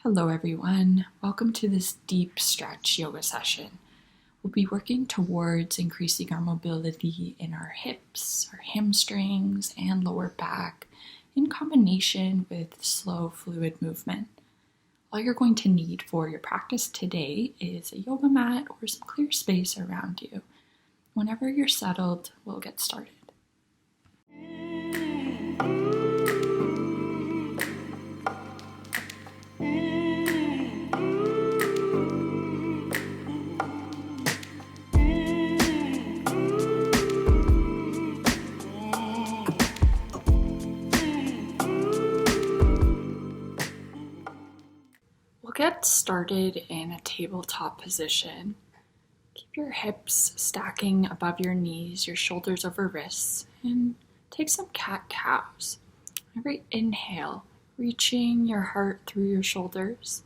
Hello everyone, welcome to this deep stretch yoga session. We'll be working towards increasing our mobility in our hips, our hamstrings, and lower back in combination with slow fluid movement. All you're going to need for your practice today is a yoga mat or some clear space around you. Whenever you're settled, we'll get started. Get started in a tabletop position. Keep your hips stacking above your knees, your shoulders over wrists, and take some cat-cows. Every inhale, reaching your heart through your shoulders,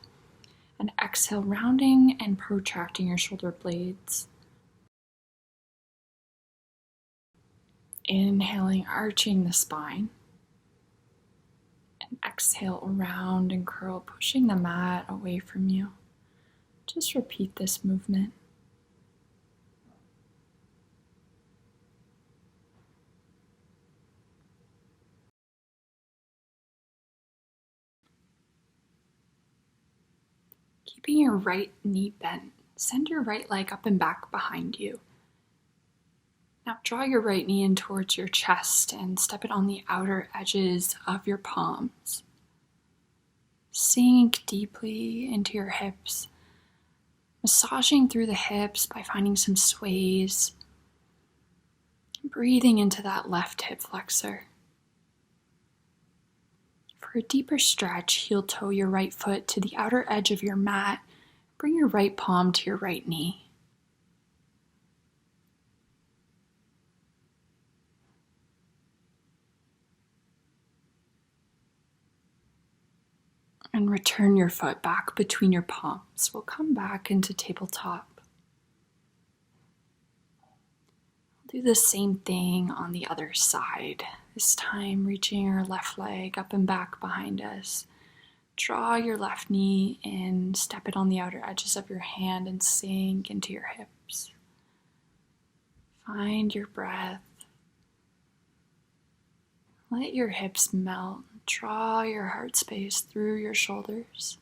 and exhale, rounding and protracting your shoulder blades. Inhaling, arching the spine. Exhale, round and curl, pushing the mat away from you. Just repeat this movement. Keeping your right knee bent, send your right leg up and back behind you. Now draw your right knee in towards your chest and step it on the outer edges of your palms. Sink deeply into your hips, massaging through the hips by finding some sways. Breathing into that left hip flexor. For a deeper stretch, heel toe your right foot to the outer edge of your mat. Bring your right palm to your right knee. And return your foot back between your palms. We'll come back into tabletop. Do the same thing on the other side. This time reaching your left leg up and back behind us. Draw your left knee in, step it on the outer edges of your hand and sink into your hips. Find your breath. Let your hips melt. Draw your heart space through your shoulders.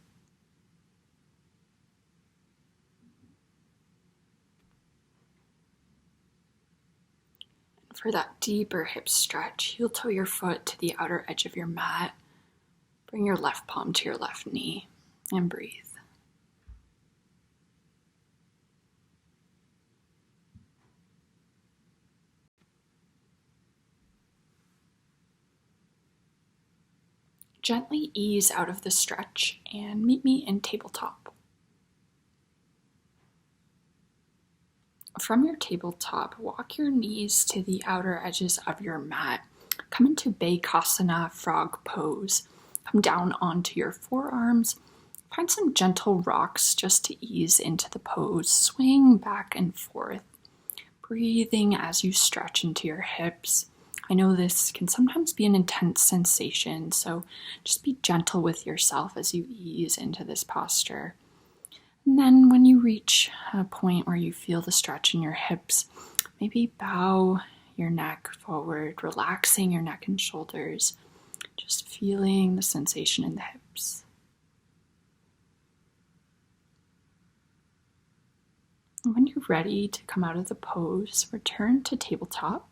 And for that deeper hip stretch, heel toe your foot to the outer edge of your mat. Bring your left palm to your left knee and breathe. Gently ease out of the stretch and meet me in tabletop. From your tabletop, walk your knees to the outer edges of your mat. Come into Bakasana, frog pose. Come down onto your forearms. Find some gentle rocks just to ease into the pose. Swing back and forth, breathing as you stretch into your hips. I know this can sometimes be an intense sensation, so just be gentle with yourself as you ease into this posture. And then when you reach a point where you feel the stretch in your hips, maybe bow your neck forward, relaxing your neck and shoulders, just feeling the sensation in the hips. And when you're ready to come out of the pose, return to tabletop.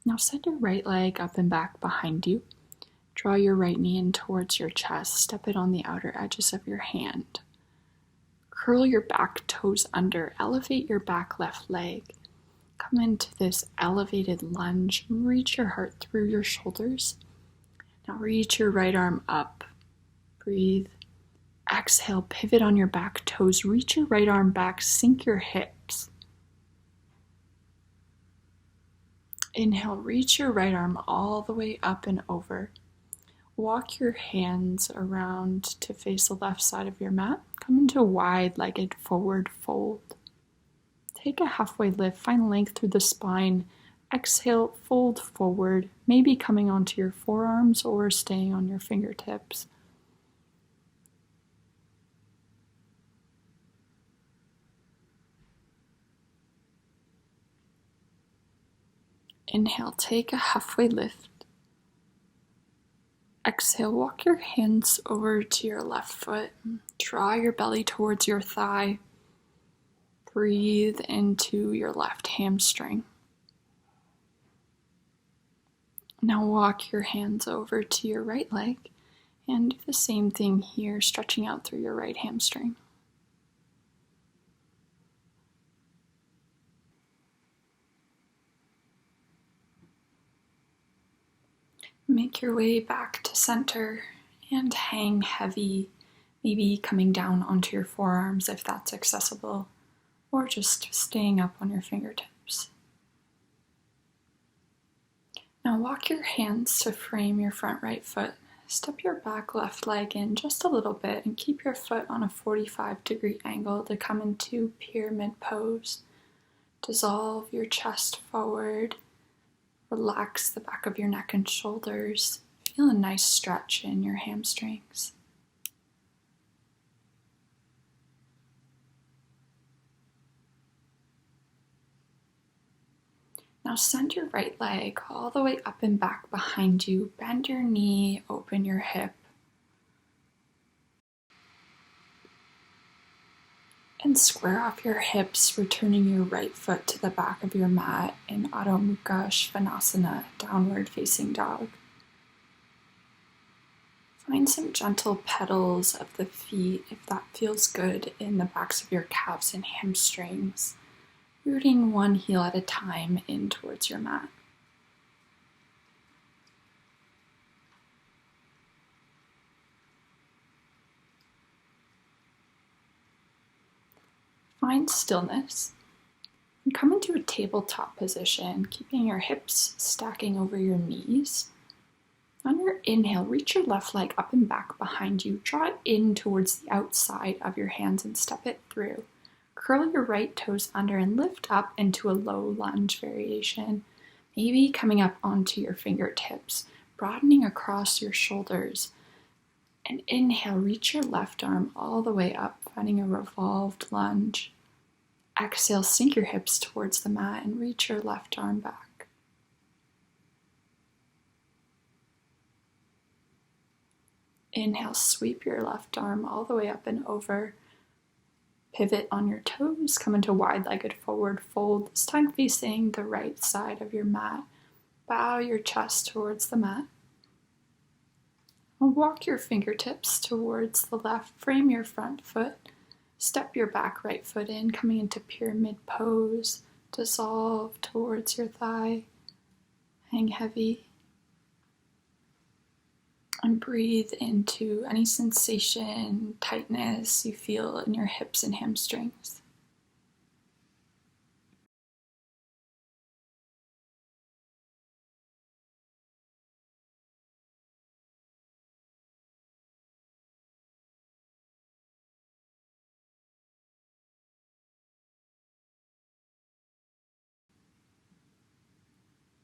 Now send your right leg up and back behind you. Draw your right knee in towards your chest. Step it on the outer edges of your hand. Curl your back toes under. Elevate your back left leg. Come into this elevated lunge. Reach your heart through your shoulders. Now reach your right arm up. Breathe. Exhale, pivot on your back toes. Reach your right arm back. Sink your hips. Inhale, reach your right arm all the way up and over. Walk your hands around to face the left side of your mat. Come into a wide-legged forward fold. Take a halfway lift, find length through the spine. Exhale, fold forward, maybe coming onto your forearms or staying on your fingertips. Inhale, take a halfway lift. Exhale, walk your hands over to your left foot. Draw your belly towards your thigh. Breathe into your left hamstring. Now walk your hands over to your right leg and do the same thing here, stretching out through your right hamstring. Make your way back to center and hang heavy, maybe coming down onto your forearms if that's accessible, or just staying up on your fingertips. Now walk your hands to frame your front right foot. Step your back left leg in just a little bit and keep your foot on a 45-degree angle to come into pyramid pose. Dissolve your chest forward. Relax the back of your neck and shoulders. Feel a nice stretch in your hamstrings. Now send your right leg all the way up and back behind you. Bend your knee, open your hip. And square off your hips, returning your right foot to the back of your mat in Adho Mukha Svanasana, downward facing dog. Find some gentle pedals of the feet if that feels good in the backs of your calves and hamstrings, rooting one heel at a time in towards your mat. Find stillness and come into a tabletop position, keeping your hips stacking over your knees. On your inhale, reach your left leg up and back behind you. Draw it in towards the outside of your hands and step it through. Curl your right toes under and lift up into a low lunge variation, maybe coming up onto your fingertips, broadening across your shoulders. And inhale, reach your left arm all the way up, finding a revolved lunge. Exhale, sink your hips towards the mat and reach your left arm back. Inhale, sweep your left arm all the way up and over. Pivot on your toes, come into wide-legged forward fold, this time facing the right side of your mat. Bow your chest towards the mat. Walk your fingertips towards the left, frame your front foot, step your back right foot in, coming into pyramid pose, dissolve towards your thigh, hang heavy, and breathe into any sensation, tightness you feel in your hips and hamstrings.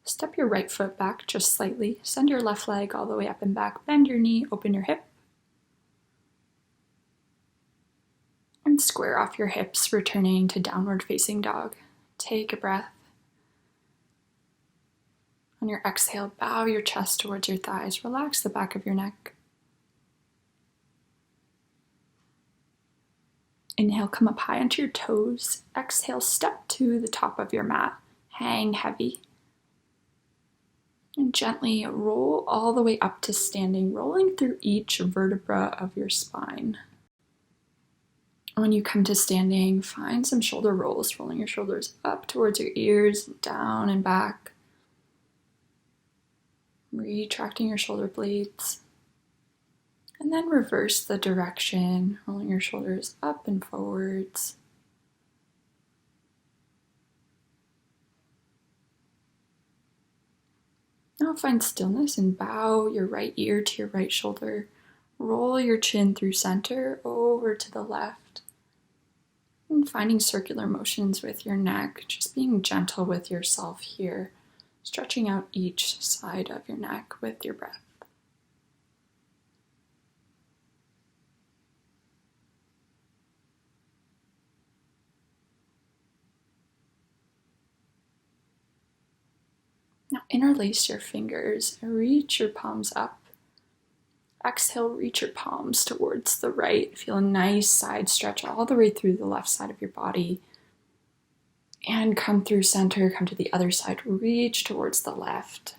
Step your right foot back just slightly. Send your left leg all the way up and back. Bend your knee, open your hip. And square off your hips, returning to downward facing dog. Take a breath. On your exhale, bow your chest towards your thighs. Relax the back of your neck. Inhale, come up high onto your toes. Exhale, step to the top of your mat. Hang heavy. And gently roll all the way up to standing, rolling through each vertebra of your spine. When you come to standing, find some shoulder rolls, rolling your shoulders up towards your ears, down and back. Retracting your shoulder blades. And then reverse the direction, rolling your shoulders up and forwards. Now find stillness and bow your right ear to your right shoulder. Roll your chin through center over to the left. And finding circular motions with your neck, just being gentle with yourself here, stretching out each side of your neck with your breath. Interlace your fingers and reach your palms up. Exhale, reach your palms towards the right. Feel a nice side stretch all the way through the left side of your body. And come through center, come to the other side, reach towards the left.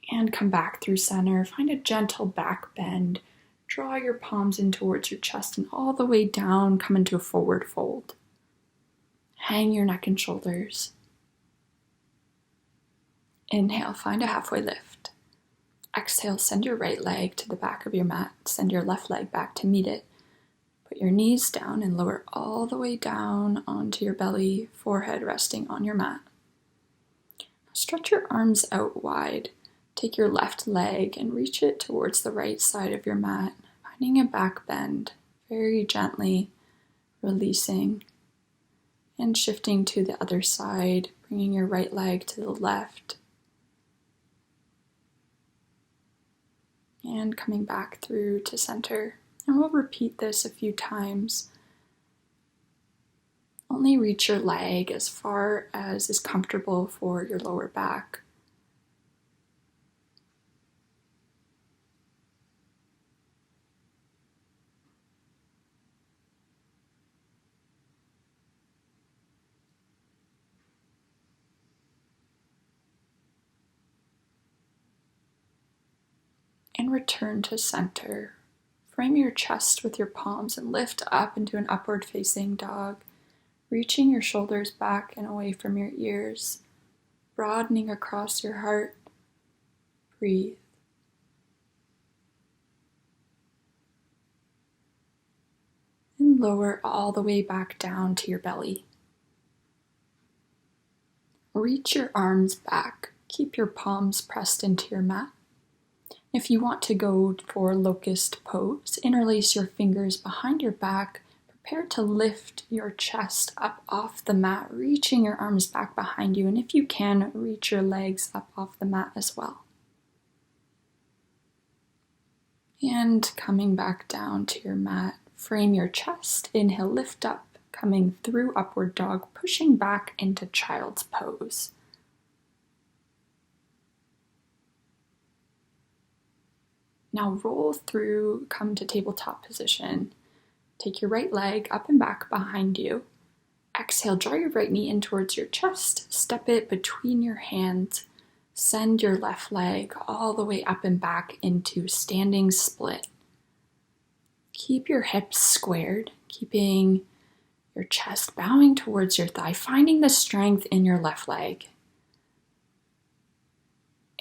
And come back through center, find a gentle back bend. Draw your palms in towards your chest and all the way down, come into a forward fold. Hang your neck and shoulders. Inhale, find a halfway lift. Exhale, send your right leg to the back of your mat. Send your left leg back to meet it. Put your knees down and lower all the way down onto your belly, forehead resting on your mat. Stretch your arms out wide. Take your left leg and reach it towards the right side of your mat, finding a back bend, very gently releasing and shifting to the other side, bringing your right leg to the left and coming back through to center. And we'll repeat this a few times. Only reach your leg as far as is comfortable for your lower back. And return to center. Frame your chest with your palms and lift up into an upward facing dog, reaching your shoulders back and away from your ears, broadening across your heart. Breathe. And lower all the way back down to your belly. Reach your arms back. Keep your palms pressed into your mat. If you want to go for locust pose, interlace your fingers behind your back. Prepare to lift your chest up off the mat, reaching your arms back behind you. And if you can, reach your legs up off the mat as well. And coming back down to your mat, frame your chest. Inhale, lift up, coming through upward dog, pushing back into child's pose. Now roll through, come to tabletop position. Take your right leg up and back behind you. Exhale, draw your right knee in towards your chest. Step it between your hands. Send your left leg all the way up and back into standing split. Keep your hips squared, keeping your chest bowing towards your thigh, finding the strength in your left leg.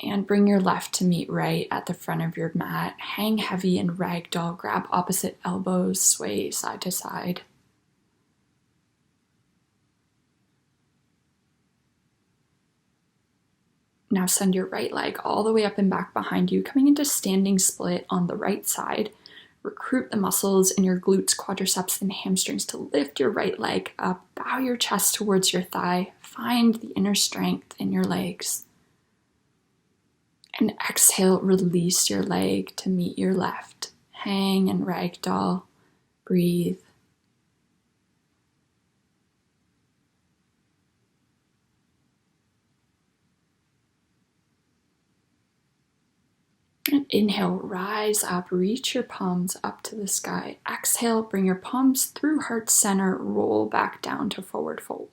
And bring your left to meet right at the front of your mat. Hang heavy in ragdoll. Grab opposite elbows. Sway side to side. Now send your right leg all the way up and back behind you, coming into standing split on the right side. Recruit the muscles in your glutes, quadriceps, and hamstrings to lift your right leg up. Bow your chest towards your thigh. Find the inner strength in your legs. And exhale, release your leg to meet your left. Hang and ragdoll. Breathe. And inhale, rise up, reach your palms up to the sky. Exhale, bring your palms through heart center, roll back down to forward fold.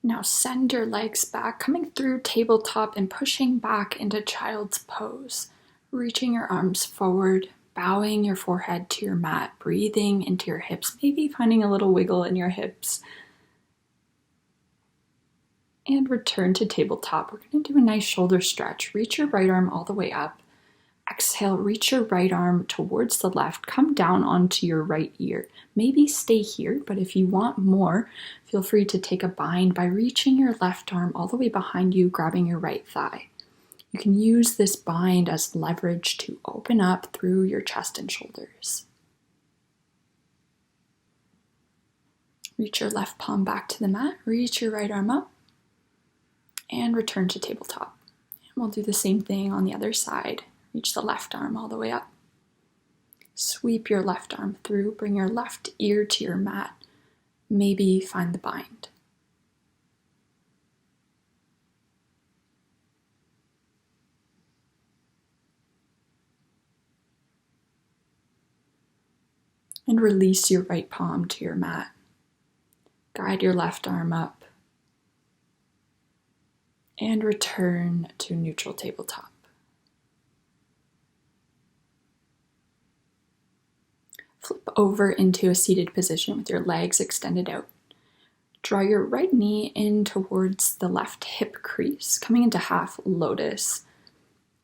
Now send your legs back, coming through tabletop and pushing back into child's pose. Reaching your arms forward, bowing your forehead to your mat, breathing into your hips, maybe finding a little wiggle in your hips. And return to tabletop. We're going to do a nice shoulder stretch. Reach your right arm all the way up. Exhale, reach your right arm towards the left. Come down onto your right ear. Maybe stay here, but if you want more, feel free to take a bind by reaching your left arm all the way behind you, grabbing your right thigh. You can use this bind as leverage to open up through your chest and shoulders. Reach your left palm back to the mat. Reach your right arm up. And return to tabletop. And we'll do the same thing on the other side. Reach the left arm all the way up. Sweep your left arm through. Bring your left ear to your mat. Maybe find the bind. And release your right palm to your mat. Guide your left arm up. And return to neutral tabletop. Flip over into a seated position with your legs extended out. Draw your right knee in towards the left hip crease, coming into half lotus.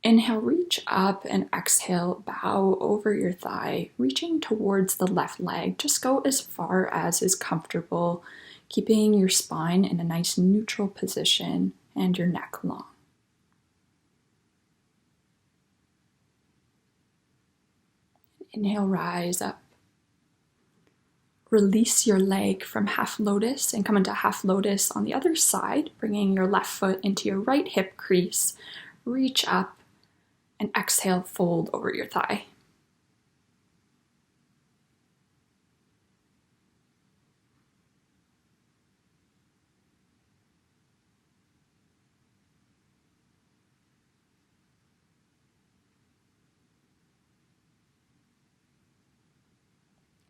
Inhale, reach up, and exhale, bow over your thigh, reaching towards the left leg. Just go as far as is comfortable, keeping your spine in a nice neutral position and your neck long. Inhale, rise up. Release your leg from half lotus and come into half lotus on the other side, bringing your left foot into your right hip crease. Reach up and exhale, fold over your thigh.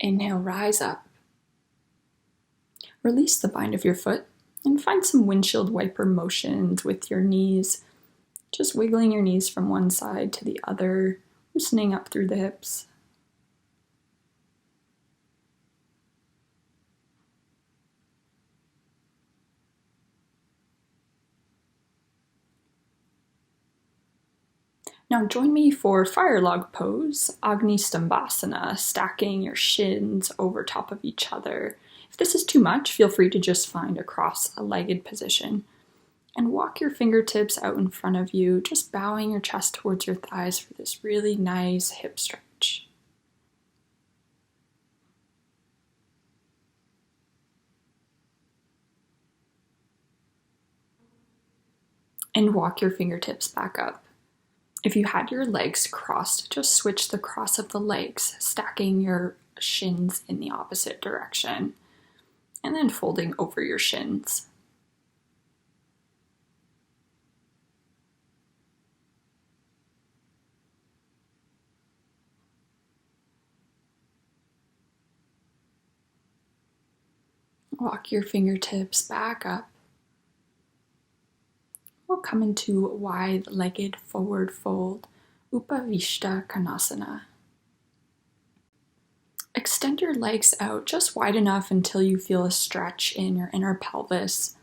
Inhale, rise up. Release the bind of your foot and find some windshield wiper motions with your knees. Just wiggling your knees from one side to the other, loosening up through the hips. Now join me for fire log pose, Agni Stambhasana, stacking your shins over top of each other. If this is too much, feel free to just find a cross-legged position. And walk your fingertips out in front of you, just bowing your chest towards your thighs for this really nice hip stretch. And walk your fingertips back up. If you had your legs crossed, just switch the cross of the legs, stacking your shins in the opposite direction, and then folding over your shins. Walk your fingertips back up. We'll come into wide-legged forward fold, Upavishta Konasana. Extend your legs out just wide enough until you feel a stretch in your inner pelvis.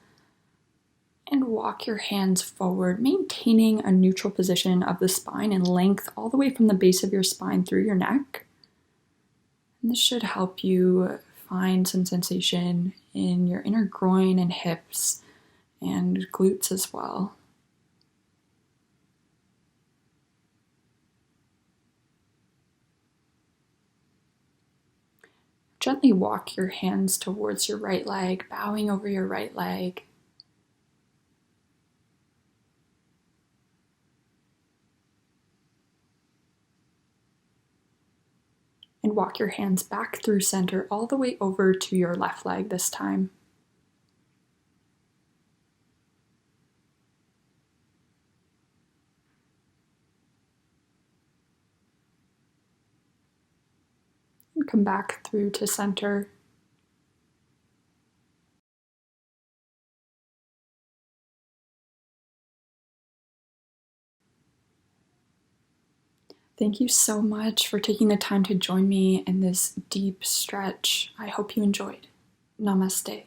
And walk your hands forward, maintaining a neutral position of the spine and length all the way from the base of your spine through your neck. And this should help you find some sensation in your inner groin and hips and glutes as well. Gently walk your hands towards your right leg, bowing over your right leg. And walk your hands back through center all the way over to your left leg this time. And come back through to center. Thank you so much for taking the time to join me in this deep stretch. I hope you enjoyed. Namaste.